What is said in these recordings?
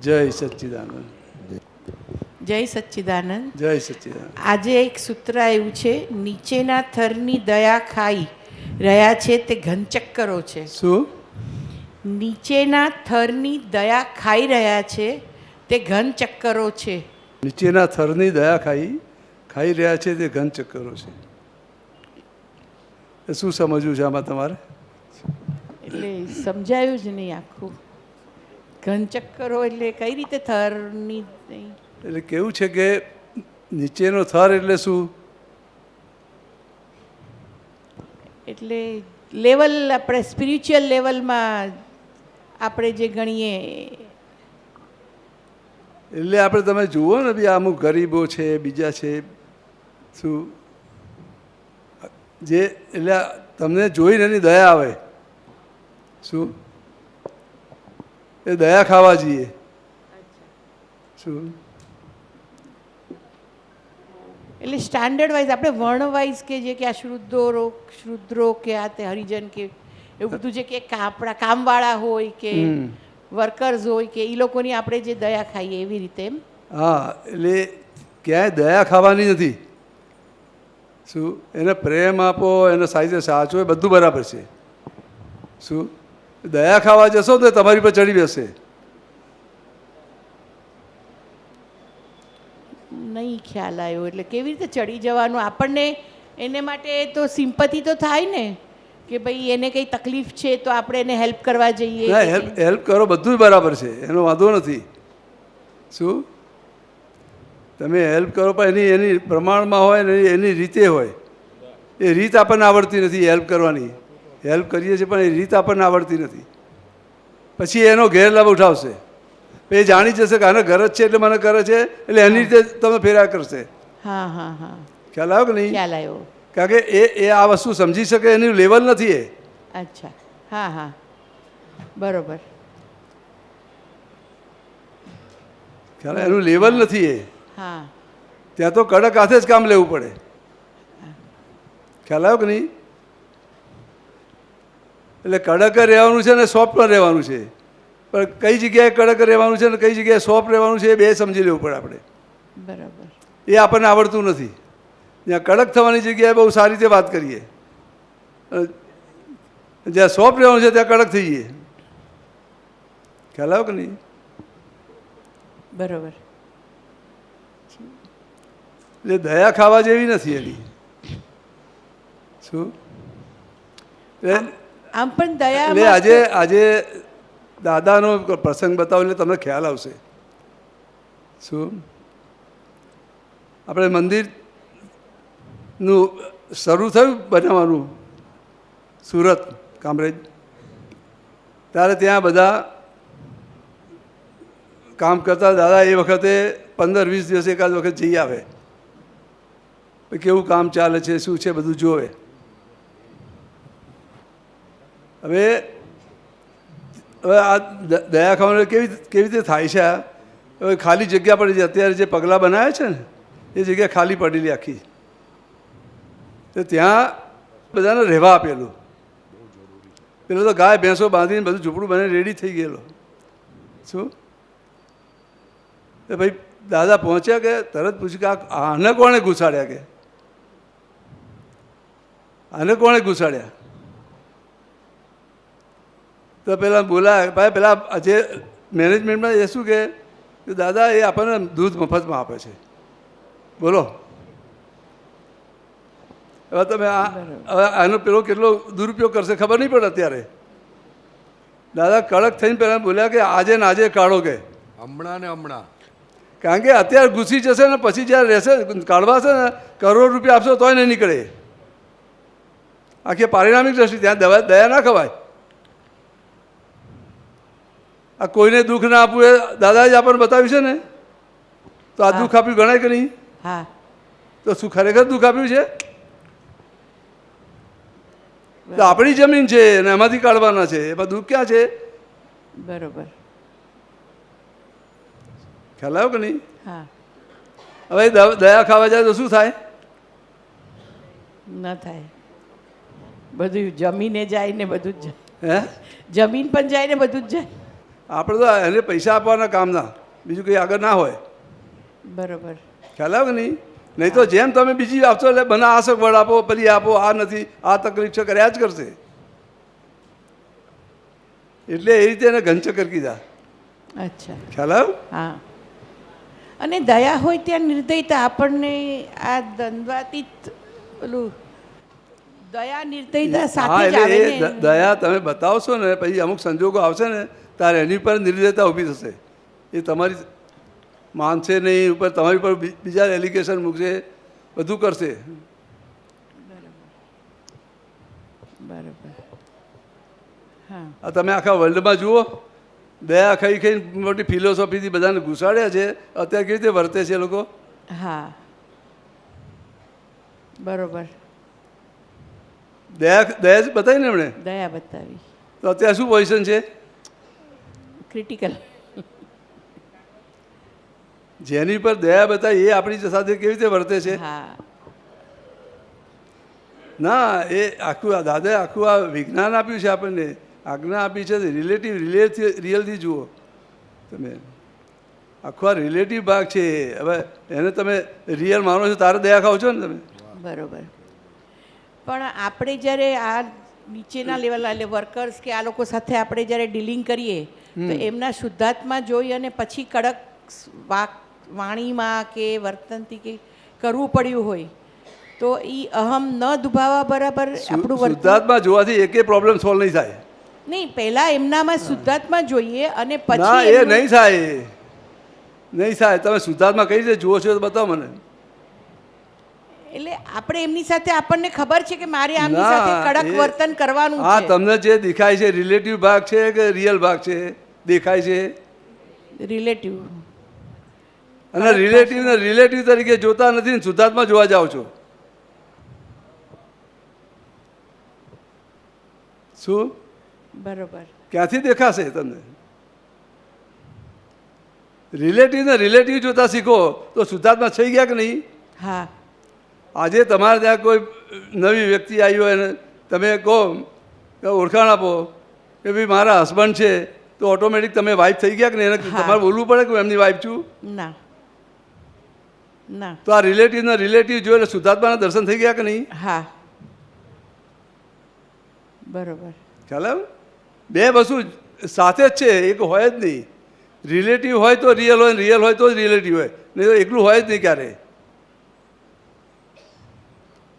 જય સચ્ચિદાનંદ. જય સચ્ચિદાનંદ. જય સચ્ચિદાનંદ. આજે એક સૂત્ર આવ્યું છે, નીચેના થરની દયા ખાઈ રહ્યા છે તે ઘનચક્કરો છે. શું? નીચેના થરની દયા ખાઈ રહ્યા છે તે ઘનચક્કરો છે. નીચેના થરની દયા ખાઈ રહ્યા છે તે ઘન ચક્કરો છે. એ શું સમજવું છે આમાં તમારે? એટલે સમજાયું જ નહીં આખું. ઘનચક્કરો એટલે કઈ રીતે થરની? એટલે કેવું છે કે નીચેનો થર એટલે શું? એટલે લેવલ, આપણે સ્પિરિચ્યુઅલ લેવલમાં આપણે જે ગણીએ, એટલે આપણે તમે જુઓ ને બી અમુક ગરીબો છે, બીજા છે, શું જે એટલે તમને જોઈને એની દયા આવે. શું? એ દયા ખાવા જઈએ. શું? એટલે સ્ટાન્ડર્ડ વાઇઝ આપણે વર્ણ વાઇઝ કે જે કે આ શુદ્રો કે આ તે હરિજન કે એવું બધું જે કે આપણા કામવાળા હોય કે વર્કર્સ હોય કે એ લોકોની આપણે જે દયા ખાઈએ એવી રીતે એમ. હા, એટલે ક્યાંય દયા ખાવાની નથી. શું? એને પ્રેમ આપો, એને સાહિત્ય સાચો, એ બધું બરાબર છે. શું? દયા ખાવા જશો તો તમારી પર ચડી બેસે. નહીં ખ્યાલ આવ્યો. એટલે કેવી રીતે ચડી જવાનું? આપણને એને માટે તો સિમ્પથી તો થાય ને કે ભાઈ એને કંઈ તકલીફ છે તો આપણે એને હેલ્પ કરવા જઈએ. હેલ્પ કરો, બધું બરાબર છે, એનો વાંધો નથી. શું? તમે હેલ્પ કરો પણ એની પ્રમાણમાં હોય ને એની રીતે હોય. એ રીત આપણને આવડતી નથી હેલ્પ કરવાની. હેલ્પ કરીએ છીએ પણ એ રીત આપણને આવડતી નથી. પછી એનો ગેરલાભ ઉઠાવશે. એ જાણી જશે કે આને ગરજ છે એટલે મને કરે છે, એટલે એની રીતે તમે ફેરા કરશે. હા હા હા, ખ્યાલ આવ્યો કે નહીં? ખ્યાલ આવ્યો. કારણ કે એ આ વસ્તુ સમજી શકે એનું લેવલ નથી એ. અચ્છા, હા હા, બરોબર. ખ્યાલ? એનું લેવલ નથી એ. હા, ત્યાં તો કડક હાથે જ કામ લેવું પડે. ખ્યાલ આવ્યો કે નહીં? એટલે કડક રહેવાનું છે ને સોફ્ટ પણ રહેવાનું છે. પણ કઈ જગ્યાએ કડક રહેવાનું છે ને કઈ જગ્યાએ સોફ્ટ રહેવાનું છે એ બે સમજી લેવું પડે આપણે. બરાબર. એ આપણને આવડતું નથી. જ્યાં કડક થવાની જગ્યાએ બહુ સારી રીતે વાત કરીએ, જ્યાં સોફ્ટ રહેવાનું છે ત્યાં કડક થઈ જઈએ. ખ્યાલ આવ્યો કે નહીં? બરોબર. એટલે દયા ખાવા જેવી નથી એની. શું? આમ પણ દયા એટલે આજે દાદાનો પ્રસંગ બતાવો એટલે તમને ખ્યાલ આવશે. શું? આપણે મંદિરનું શરૂ થયું બનાવવાનું સુરત કામરેજ, ત્યારે ત્યાં બધા કામ કરતા દાદા એ વખતે 15-20 દિવસ એકાદ વખત જઈ આવે, કેવું કામ ચાલે છે, શું છે, બધું જોવે. હવે આ દયા ખાવાનું કેવી રીતે થાય છે? હવે ખાલી જગ્યા પડી છે. અત્યારે જે પગલાં બનાવ્યા છે ને એ જગ્યા ખાલી પડેલી આખી, તો ત્યાં બધાને રહેવા આપેલું. પેલો તો ગાય ભેંસો બાંધીને બધું ઝૂંપડું બને રેડી થઈ ગયેલો. શું? તો ભાઈ દાદા પહોંચ્યા કે તરત પૂછ્યું કે આને કોણે ઘુસાડ્યા? કે આને કોણે ઘુસાડ્યા? તો પેલા બોલા ભાઈ, પેલા જે મેનેજમેન્ટમાં એ શું કે દાદા એ આપણને દૂધ મફતમાં આપે છે. બોલો હવે તમે હવે આનો પેલો કેટલો દુરુપયોગ કરશે ખબર નહીં પડે. અત્યારે દાદા કડક થઈને પહેલાં બોલ્યા કે આજે ને આજે કાઢો. કે હમણાં ને હમણાં, કારણ કે અત્યારે ઘૂસી જશે ને પછી જ્યારે રહેશે કાઢવા છે ને કરોડ રૂપિયા આપશો તોય નહીં નીકળે. આખી પારિણામિક દ્રષ્ટિ ત્યાં દયા ના ખવાય. આ કોઈને દુઃખ ના આપવું એ દાદાએ જ આપણને બતાવ્યું છે ને. તો આ દુઃખ આપ્યું ગણાય કે નહીં? હા. તો શું ખરેખર દુઃખ આપ્યું છે? તો આપણી જમીન છે અને એમાંથી કાઢવાના છે, એમાં દુઃખ ક્યાં છે? બરોબર. ખ્યાલ આવ્યો કે નહીં? હા. હવે દયા ખાવા જાય તો શું થાય? ન થાય. બધું જમીને જાય ને બધું જ જાય. હે? જમીન પણ જાય ને બધું જ જાય. આપણે તો એને પૈસા આપવાના કામના, બીજું કંઈ આગળ ના હોય. બરોબર. ખ્યાલ આવે કે નહીં? નહીં તો જેમ તમે બીજી આપશો એટલે મને આ સગવડ આપો, પેલી આપો, આ નથી, આ તકલીફ છે, કર્યા જ કરશે. એટલે એ રીતે એને ઘનચક્કર કીધા. અચ્છા. ખ્યાલ આવ્યો? હા. અને દયા હોય ત્યાં નિર્દયતા. આપણને આ દ્વંદ્વાતીત પેલું દયા નિર્દયતા હા, સાથે જ આવે એટલે એ ને. દયા તમે બતાવશો ને, પછી અમુક સંજોગો આવશે ને ત્યારે એની પર નિર્દયતા ઊભી થશે. એ તમારી માનશે નહીં, ઉપર તમારી પર બીજા એલિગેશન મૂકશે, બધું કરશે. બરોબર. હા. આ તમે આખા વર્લ્ડમાં જુઓ, દયા ખાઈ ખાઈ મોટી ફિલોસોફીથી બધાને ઘુસાડ્યા છે, અત્યારે કેવી રીતે વર્તે છે લોકો. હા. બરોબર. દયા દયા જ બતાવી ને એમણે, દયા બતાવી. તો અત્યારે શું પોઝિશન છે? ક્રિટિકલ. જેની પર દયા બતાવી એ આપણી સાથે કેવી રીતે વર્તે છે. હા. ના, એ આખું આ દાદાએ આખું આ વિજ્ઞાન આપ્યું છે આપણને, આજ્ઞા આપી છે. રિલેટિવ રિયલથી જુઓ તમે, આખો આ રિલેટિવ ભાગ છે. હવે એને તમે રિયલ માનો છો તારે દયા ખાઓ છો ને તમે. બરોબર. પણ આપણે જ્યારે આ નીચેના લેવલ એટલે વર્કર્સ કે આ લોકો સાથે આપણે જ્યારે ડીલિંગ કરીએ તો એમના શુદ્ધાત્મા જોઈ અને પછી કડક વાણીમાં કે વર્તનથી કે કરવું પડ્યું હોય તો એ અહમ ન દુભાવા બરાબર આપણું વર્તન. શુદ્ધાત્મા જોવાથી એકે પ્રોબ્લેમ સોલ્વ નહીં થાય. નહીં, પહેલા એમનામાં શુદ્ધાત્મા જોઈએ અને ના, પછી એ નહીં થાય, નહીં થાય. તમે શુદ્ધાત્મા કઈ રીતે જુઓ છો તો બતાવો મને. એટલે આપણે એમની સાથે આપણને ખબર છે કે મારે આમની ના, સાથે કડક એ- વર્તન કરવાનું હા, છે. તમને જે દેખાય છે રિલેટિવ ભાગ છે કે રિયલ ભાગ છે દેખાય છે? રિલેટિવ. અને રિલેટિવને રિલેટિવ તરીકે જોતા નથી ને શુદ્ધાત્મા જોવા જાઓ છો. શું બરોબર. ક્યાંથી દેખાશે તમને? રિલેટિવને રિલેટિવ જોતા શીખો તો શુદ્ધાત્મા થઈ ગયા કે નહીં? હા. આજે તમારે ત્યાં કોઈ નવી વ્યક્તિ આવી હોય ને તમે કહો કે ઓળખાણ આપો કે ભાઈ મારા હસબન્ડ છે, તો ઓટોમેટિક તમે વાઇફ થઈ ગયા કે નહીં? એને તમારે બોલવું પડે કે હું એમની વાઇફ છું? ના. ના. તો આ રિલેટિવના રિલેટિવ જોયો એટલે શુદ્ધાત્માના દર્શન થઈ ગયા કે નહીં? હા. બરોબર. ખ્યાલ આવે? બે વસ્તુ સાથે જ છે, એક હોય જ નહીં. રિલેટિવ હોય તો રિયલ હોય, રિયલ હોય તો જ રિલેટિવ હોય, નહીં તો એકલું હોય જ નહીં ક્યારે.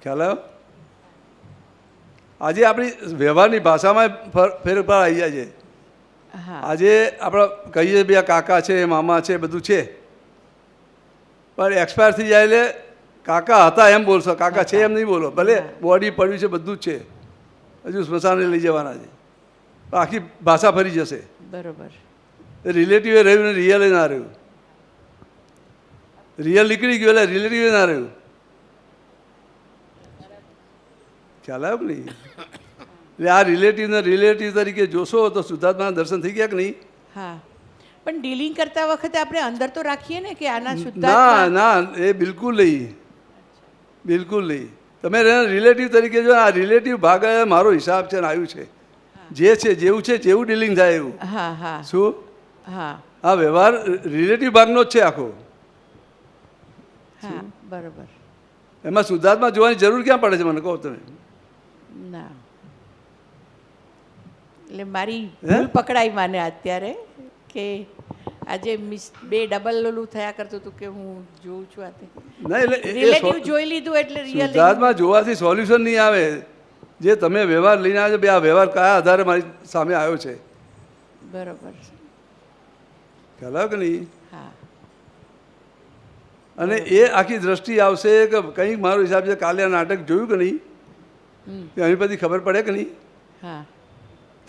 ખ્યાલ આવ્યો? આજે આપણી વ્યવહારની ભાષામાં ફેરફાર આવી જાય છે. હા. આજે આપણે કહીએ ભાઈ આ કાકા છે, મામા છે, બધું છે, પણ એક્સપાયર થઈ જાય એટલે કાકા હતા એમ બોલશો, કાકા છે એમ નહીં બોલો. ભલે બોડી પડ્યું છે, બધું જ છે, હજુ સ્મશાને લઈ જવાના છે, પણ આખી ભાષા ફરી જશે. બરોબર. રિલેટિવે રહ્યું ને રિયલે ના રહ્યું. રિયલ નીકળી ગયું એટલે રિલેટિવે ના રહ્યું. ખ્યાલ આવ્યો કે નહીં? એટલે આ રિલેટિવને રિલેટિવ તરીકે જોશો તો શુદ્ધાત્માના દર્શન થઈ ગયા કે નહીં? હા. પણ ડીલિંગ કરતા વખતે આપણે અંદર તો રાખીએ ને કે આના ના શુદ્ધાત્મા. ના, એ બિલકુલ નહીં, બિલકુલ નહીં. તમે રિલેટિવ તરીકે જો આ રિલેટિવ ભાગ મારો હિસાબ છે ને આવ્યું છે, જે છે જેવું છે જેવું ડીલિંગ થાય એવું. હા. હા. શું હા. આ વ્યવહાર રિલેટિવ ભાગનો જ છે આખો. હા. બરોબર. એમાં શુદ્ધાત્મા જોવાની જરૂર ક્યાં પડે છે મને કહો તમે? ના. એટલે મારી ભૂલ પકડાઈ માને અત્યારે કે આજે બે ડબલ ઓલું થયા કરતું હતું કે હું જોઉં છું આ તે ના, એટલે રિલેટિવ જોઈ લીધું એટલે રિયલ. શુદ્ધાત્મા જોવાથી સોલ્યુશન નહીં આવે. જે તમે વ્યવહાર લઈને આવ્યો બે આ વ્યવહાર કયા આધારે મારી સામે આવ્યો છે, બરોબર. ખ્યાલ આવ્યો કે નહીં? હા. અને એ આખી દ્રષ્ટિ આવશે કે કંઈક મારો હિસાબ છે કાલે આ નાટક જોયું કે નહીં, એની પછી ખબર પડે કે નહીં? હા.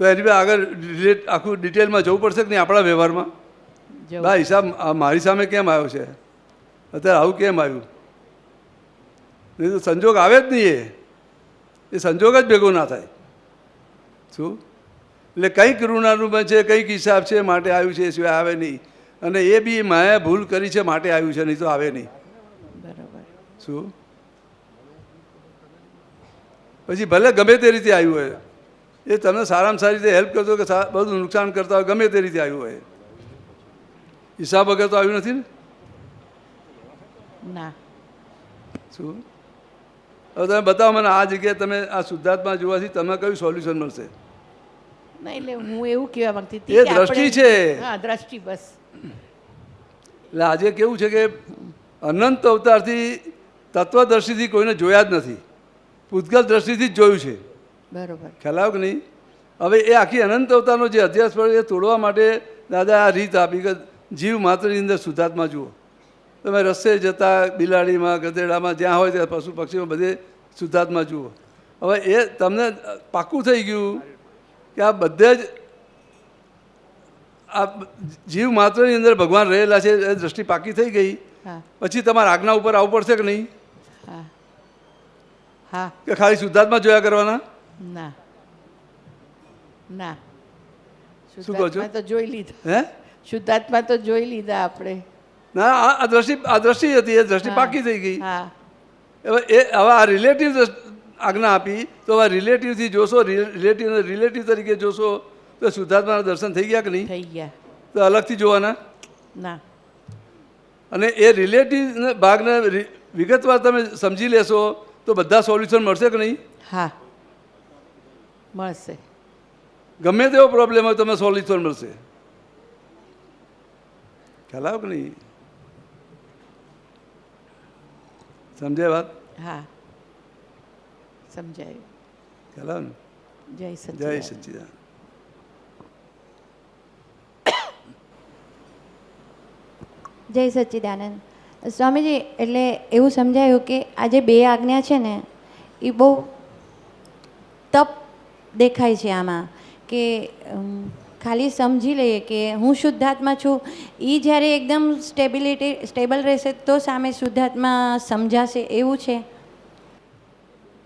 તો એની પર આગળ આખું ડિટેલમાં જવું પડશે કે નહીં આપણા વ્યવહારમાં? બા હિસાબ મારી સામે કેમ આવ્યો છે, અત્યારે આવું કેમ આવ્યું? નહીં તો સંજોગ આવે જ નહીં. એ સંજોગ જ ભેગો ના થાય. શું એટલે કંઈક ઋણાનુબંધ છે, કંઈક હિસાબ છે માટે આવ્યું છે, સિવાય આવે નહીં. અને એ બી માએ ભૂલ કરી છે માટે આવ્યું છે, નહીં તો આવે નહીં. બરોબર. શું પછી ભલે ગમે તે રીતે આવ્યું હોય, એ તમને સારામાં સારી રીતે હેલ્પ કરતો કે બધું નુકસાન કરતા હોય ગમે તે રીતે આવ્યું હોય, હિસાબ વગર તો આવ્યું નથી ને. ના. શું હવે તમે બતાવો મને આ જગ્યાએ તમે આ શુદ્ધાત્મા જોવાથી તમને કયું સોલ્યુશન મળશે? ના એટલે હું એવું કહેવા માંગતી એ હતી કે દ્રષ્ટિ આપણે- છે. હા, દ્રષ્ટિ બસ. એટલે આજે કેવું છે કે અનંત અવતારથી તત્વદર્શીથી કોઈને જોયા જ નથી, પૂતગલ દ્રષ્ટિથી જ જોયું છે. બરોબર. ખ્યાલ આવ્યો કે નહીં? હવે એ આખી અનંત અવતારનો જે અધ્યાસ પડે એ તોડવા માટે દાદા આ રીત આપી કે જીવ માત્રની અંદર શુદ્ધાત્મા જુઓ. તમે રસ્તે જતા બિલાડીમાં ગધેડામાં જ્યાં હોય ત્યાં પશુ પક્ષીમાં બધે શુદ્ધાત્મા જુઓ. હવે એ તમને પાક્કું થઈ ગયું કે આ બધે જ આ જીવ માત્રની અંદર ભગવાન રહેલા છે, એ દ્રષ્ટિ પાકી થઈ ગઈ. હા પછી તમારા આજ્ઞા ઉપર આવવું પડશે કે નહીં? હા હા. કે ખાલી શુદ્ધાત્મા જોયા કરવાના? ના ના. શું કહો છો? શુદ્ધાત્મા તો જોઈ લીધા. હે શુદ્ધાત્મા તો જોઈ લીધા આપણે. ના, આ દ્રષ્ટિ હતી, એ દ્રષ્ટિ પાકી થઈ ગઈ. હા. હવે આ રિલેટિવ આજ્ઞા આપી તો હવે રિલેટિવથી જોશો, રિલેટિવ તરીકે જોશો તો શુદ્ધાત્માના દર્શન થઈ ગયા કે નહીં? થઈ ગયા. તો અલગથી જોવાના. ના. અને એ રિલેટિવ ભાગને વિગતવાર તમે સમજી લેશો તો બધા સોલ્યુશન મળશે કે નહીં? હા મળશે. ગમે તેવો પ્રોબ્લેમ હોય તમે સોલ્યુશન મળશે. ખ્યાલ આવ્યો કે નહીં? સમજાય વાત? હા સમજાયું. ખ્યાલ આવ્યો ને? જય જય સચ્ચિદાનંદ. સચ્ચિદાનંદ. જય સચ્ચિદાનંદ. સ્વામીજી, એટલે એવું સમજાયું કે આ જે બે આજ્ઞા છે ને એ બહુ તપ દેખાય છે આમાં કે ખાલી સમજી લઈએ કે હું શુદ્ધાત્મા છું, એ જ્યારે એકદમ સ્ટેબલ રહેશે તો સામે શુદ્ધાત્મા સમજાશે, એવું છે?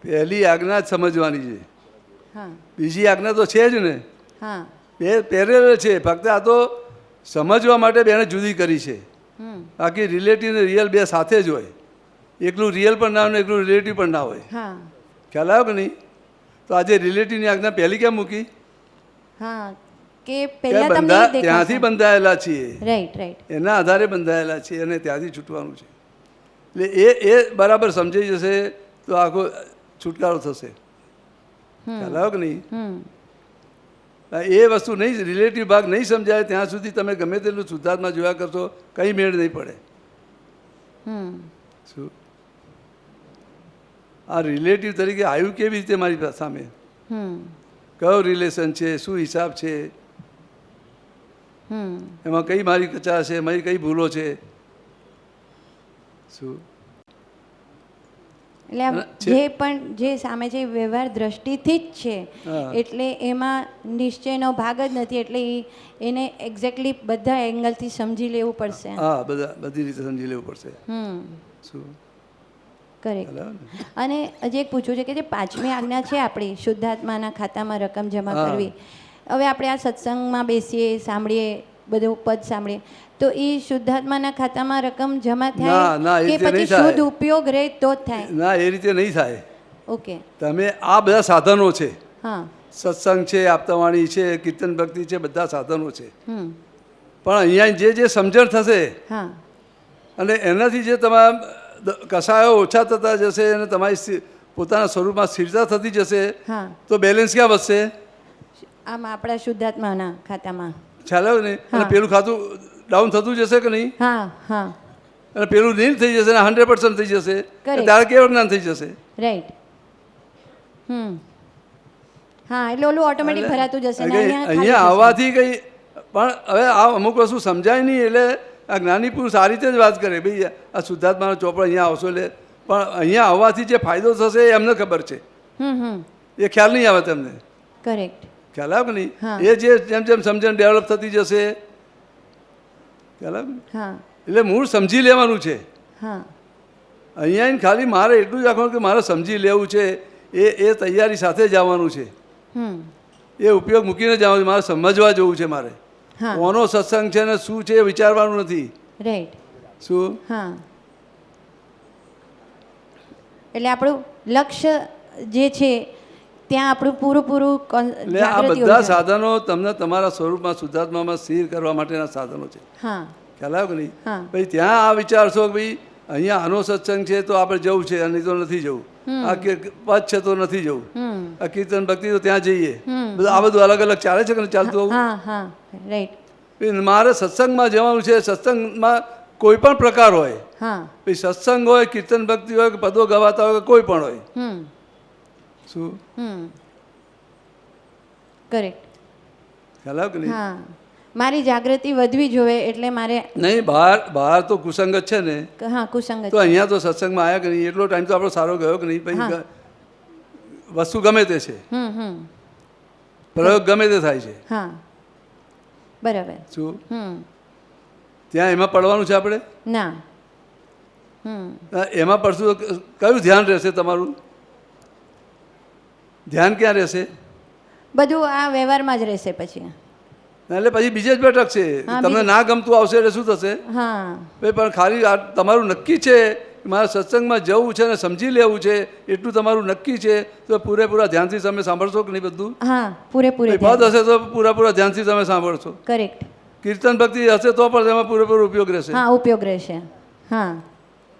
પહેલી આજ્ઞા જ સમજવાની છે, હા બીજી આજ્ઞા તો છે જ ને. હા. બે પેરેલલ છે, ફક્ત આ તો સમજવા માટે બેને જુદી કરી છે. બાકી રિલેટિવ ને રિયલ બે સાથે જ હોય. એકલું રિયલ પણ ના હોય ને એકલું રિલેટિવ પણ ના હોય. હા ખ્યાલ આવ્યો કે નહીં? તો આજે રિલેટિવની આજ્ઞા પહેલી કેમ મૂકી? હા કે કે પહેલા તમને ત્યાંથી બંધાયેલા છીએ, રાઈટ રાઈટ. એના આધારે બંધાયેલા છીએ અને ત્યાંથી છૂટવાનું છે. એટલે એ બરાબર સમજાઈ જશે તો આખો છુટકારો થશે. ખ્યાલ આવ્યો કે નહીં? એ વસ્તુ નહીં, રિલેટિવ ભાગ નહીં સમજાય ત્યાં સુધી તમે ગમે તેટલું શુદ્ધાત્મા જોયા કરશો કંઈ મેળ નહીં પડે. શું આ રિલેટિવ તરીકે આવ્યું કેવી રીતે મારી સામે? કયો રિલેશન છે, શું હિસાબ છે, એમાં કઈ મારી કચા છે, મારી કઈ ભૂલો છે? શું એટલે આમ જે પણ જે સામે છે એ વ્યવહાર દ્રષ્ટિથી જ છે, હા. એટલે એમાં નિશ્ચયનો ભાગ જ નથી, એટલે એને એક્ઝેક્ટલી બધા એંગલથી સમજી લેવું પડશે. હા, બધી રીતે સમજી લેવું પડશે. શું કરેક્ટ. ખ્યાલ આવ્યો ને? અને હજી એક પૂછવું છે કે જે પાંચમી આજ્ઞા છે આપણી શુદ્ધાત્માના ખાતામાં રકમ જમા હા. કરવી, હવે આપણે આ સત્સંગમાં બેસીએ, સાંભળીએ, બધું પદ સાંભળીએ તો એ શુદ્ધાત્માના ખાતામાં રકમ જમા ના, ના, થાય એ કે રીતે પછી નહીં થાય. શુદ્ધ ઉપયોગ રહે તો જ થાય? ના, એ રીતે નહીં થાય. ઓકે. તમે આ બધા સાધનો છે, હા. સત્સંગ છે, આપતાવાણી છે, કીર્તન ભક્તિ છે, બધા સાધનો છે. હમ. પણ અહીંયા જે સમજણ થશે હા. અને એનાથી જે તમારા કસાયો ઓછા થતા જશે અને તમારી પોતાના સ્વરૂપમાં સ્થિરતા થતી જશે હા. તો બેલેન્સ ક્યાં વધશે? આમ આપણા શુદ્ધાત્માના ખાતામાં. ખ્યાલ આવ્યો ને? અને હા. પેલું ખાતું ડાઉન થતું જશે કે નહીં? હા હા અને પેલું નીલ થઈ જશે અને 100% થઈ જશે. Correct. ત્યારે કેવું જ્ઞાન થઈ જશે? રાઈટ. હા, એટલે ઓલું ઓટોમેટિક ભરાતું જશે ને અહીંયા ખાલી અહીંયા થશે. આવવાથી કંઈ પણ હવે આ અમુક વસ્તુ સમજાય નહીં એટલે આ જ્ઞાની પુરુષ આ રીતે જ વાત કરે, ભાઈ આ શુદ્ધાત્માનો ચોપડો અહીંયા આવશો એટલે, પણ અહીંયા આવવાથી જે ફાયદો થશે એ એમને ખબર છે, એ ખ્યાલ નહીં આવે તમને. કરેક્ટ. ખ્યાલ આવે કે હા. નહીં? એ જે જેમ જેમ સમજણ ડેવલપ થતી જશે, ખ્યાલ આવે ને? હા એટલે મૂળ સમજી લેવાનું છે. હા અહીંયા ખાલી મારે એટલું જ રાખવાનું કે મારે સમજી લેવું છે, એ તૈયારી સાથે જ આવવાનું છે. એ ઉપયોગ મૂકીને જ આવવાનું છે. મારે સમજવા જવું છે. મારે હા કોનો સત્સંગ છે ને શું છે એ વિચારવાનું નથી. રાઈટ. શું હા, એટલે આપણું લક્ષ્ય જે છે ત્યાં આપણું પૂરું એટલે આ બધા સાધનો તમને તમારા સ્વરૂપમાં શુદ્ધાત્મામાં સ્થિર કરવા માટેના સાધનો છે. હા ખ્યાલ આવ્યો કે નહીં? હા. ભાઈ ત્યાં આ વિચારશો કે ભાઈ અહીંયા આનો સત્સંગ છે તો આપણે જવું છે અને તો નથી જવું, આ પદ છે તો નથી જવું, આ કીર્તન ભક્તિ તો ત્યાં જઈએ, બધું આ બધું અલગ અલગ ચાલે છે કે ચાલતું હોવું. હા હા રાઈટ. મારે સત્સંગમાં જવાનું છે. સત્સંગમાં કોઈ પણ પ્રકાર હોય, હા ભાઈ સત્સંગ હોય, કીર્તન ભક્તિ હોય કે પદો ગવાતા હોય કે કોઈ પણ હોય. શું કરેક્ટ. ખ્યાલ આવ્યો કે નહીં? હા મારી જાગૃતિ વધવી જોઈએ એટલે મારે નહીં, બહાર તો કુસંગત છે ને, હા કુસંગત તો અહીંયા તો સત્સંગમાં આવ્યા કે નહીં, એટલો ટાઈમ તો આપણો સારો ગયો કે નહીં? પછી વસ્તુ ગમે તે છે, પ્રયોગ ગમે તે થાય છે. હા બરાબર. શું ત્યાં એમાં પડવાનું છે આપણે? ના. એમાં પડશું તો કયું ધ્યાન રહેશે તમારું? ધ્યાન ક્યાં રહેશે? બધું આ વ્યવહારમાં જ રહેશે પછી. એટલે પછી બીજે જ બેઠક છે. તમને ના ગમતું આવશે એટલે શું થશે? હા ભાઈ પણ ખાલી આ તમારું નક્કી છે મારે સત્સંગમાં જવું છે ને સમજી લેવું છે, એટલું તમારું નક્કી છે તો પૂરેપૂરા ધ્યાનથી તમે સાંભળશો કે નહીં બધું? હા પૂરેપૂરી. પદ હશે તો પૂરેપૂરા ધ્યાનથી તમે સાંભળશો. કરેક્ટ. કીર્તન ભક્તિ હશે તો પણ તેમાં પૂરેપૂરો ઉપયોગ રહેશે. હા ઉપયોગ રહેશે. હા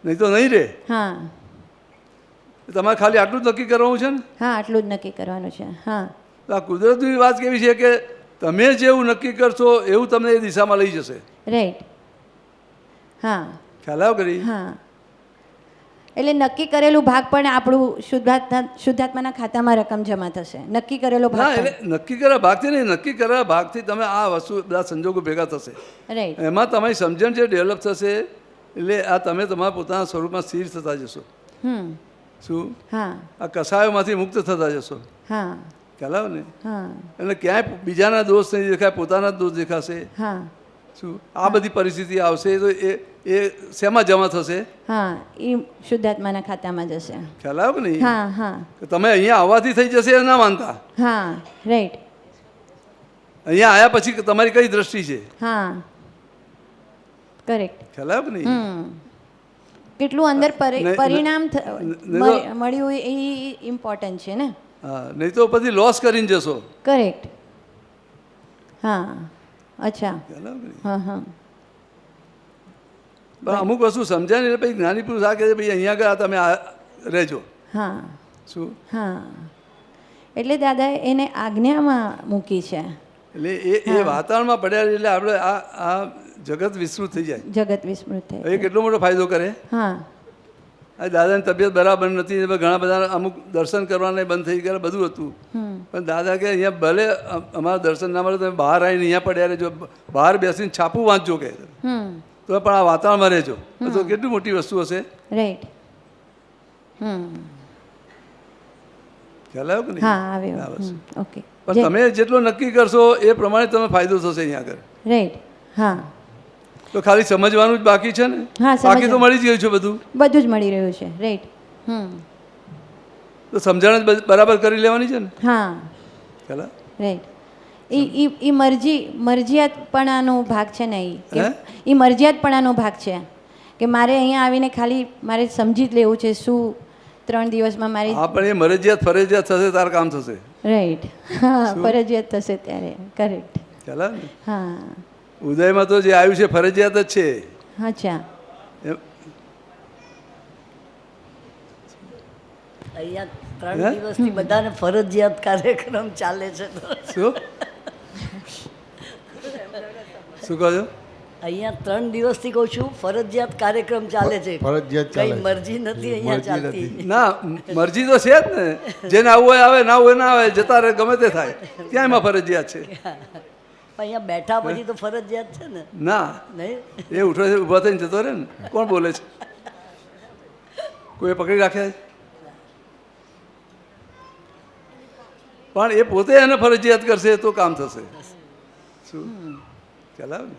નહીં તો નહીં રહે. હા તમારે ખાલી આટલું જ નક્કી કરવાનું છે ને? હા આટલું જ નક્કી કરવાનું છે. હા આ કુદરતની વાત કેવી છે કે તમે જેવું નક્કી કરશો એવું તમને એ દિશામાં લઈ જશે. રાઈટ. હા ખ્યાલ આવ્યો કરી? હા એટલે નક્કી કરેલું ભાગ પણ આપણું શુદ્ધાત્માના ખાતામાં રકમ જમા થશે. નક્કી કરેલો ના, ભાગ એટલે નક્કી કરેલા ભાગથી નહીં, નક્કી કરેલા ભાગથી તમે આ વસ્તુ બધા સંજોગો ભેગા થશે. રાઈટ. એમાં તમારી સમજણ જે ડેવલપ થશે એટલે આ તમે તમારા પોતાના સ્વરૂપમાં સ્થિર થતા જશો. શું? હા આ કસાયોમાંથી મુક્ત થતા જશો. હા ખ્યાલ આવે ને? હા એટલે ક્યાંય બીજાના દોષ નહીં દેખાય, પોતાના જ દોષ દેખાશે. હા શું? આ બધી પરિસ્થિતિ આવશે તો એ શેમાં જમા થશે? હા એ શુદ્ધાત્માના ખાતામાં જશે. ખ્યાલ આવ્યો કે નહીં? હા હા કે તમે અહીંયા આવવાથી થઈ જશે એ ના માનતા. હા રાઈટ. અહીંયા આવ્યા પછી તમારી કઈ દ્રષ્ટિ છે? હા કરેક્ટ. ખ્યાલ આવ્યો કે નહીં? કેટલું અંદર પરિણામ નહીં મળ્યું એ ઇમ્પોર્ટન્ટ છે ને. હા, નહીં તો પછી લોસ કરીને જશો. કરેક્ટ. હા અચ્છા. ખ્યાલ આવ્યો કે નહીં? હા હા પણ અમુક વસ્તુ સમજાય ને એટલે પછી જ્ઞાની પુરુષ આ કહે છે ભાઈ અહીંયા ગયા તમે રહેજો. હા શું? હા એટલે દાદાએ એને આજ્ઞામાં મૂકી છે. એટલે એ વાતાવરણમાં પડ્યા એટલે આપણે આ જગત વિસ્તૃત થઈ જાય. જગત વિસ્મૃત થાય. એ કેટલો મોટો ફાયદો કરે. હા આ દાદાની તબિયત બરાબર નથી, ઘણા બધા અમુક દર્શન કરવાના બંધ થઈ ગયા, બધું હતું. પણ દાદા કે અહીંયા ભલે અમારા દર્શન ના મળે તમે બહાર આવીને અહીંયા પડ્યા રહેજો, બહાર બેસીને છાપું વાંચજો કે તો પણ આ વાતાવરણમાં રહેજો. તો કેટલી મોટી વસ્તુ હશે. રાઈટ. ખ્યાલ આવ્યો કે નહીં? હા આવ્યો. ઓકે. પણ તમે જેટલો નક્કી કરશો એ પ્રમાણે તમે ફાયદો થશે અહીંયા આગળ. રાઈટ. હા તો ખાલી સમજવાનું જ બાકી છે ને? હા બાકી તો મળી જ ગયું છે બધું. બધું જ મળી રહ્યું છે. રાઈટ. તો સમજણ જ બરાબર કરી લેવાની છે ને? હા ખ્યાલ? રાઈટ. એ મરજિયાતપણાનો ભાગ છે ને. એ મરજિયાતપણાનો ભાગ છે કે મારે અહીંયા આવીને ખાલી મારે સમજી જ લેવું છે શું 3 દિવસમાં મારી. હા પણ એ મરજિયાત ફરજિયાત થશે તાર કામ થશે. રાઈટ. હા ફરજિયાત થશે ત્યારે. કરેક્ટ. ખ્યાલ આવે ને? હા ઉદયમાં તો જે આવ્યું છે ફરજિયાત જ છે. અચ્છા. અહીંયા 3 દિવસથી બધાને ફરજિયાત કાર્યક્રમ ચાલે છે. શું શું કહો છો? અહીંયા 3 દિવસથી કહું છું ફરજિયાત કાર્યક્રમ ચાલે છે. ફરજિયાત ચાલે કઈ મરજી નથી અહીંયા ચાલતી. ના મરજી તો છે જ ને, જેને આવવું હોય આવે, ના હોય ના આવે, જતા રહે ગમે તે થાય, ત્યાં એમાં ફરજિયાત છે. અહીંયા બેઠા પછી તો ફરજિયાત છે ને. ના નહીં એ ઉઠો ઊભા થઈને જતો રહે ને. કોણ બોલે છે? કોઈ પકડી રાખે? પણ એ પોતે એને ફરજિયાત કરશે તો કામ થશે. શું? ખ્યાલ આવે ને?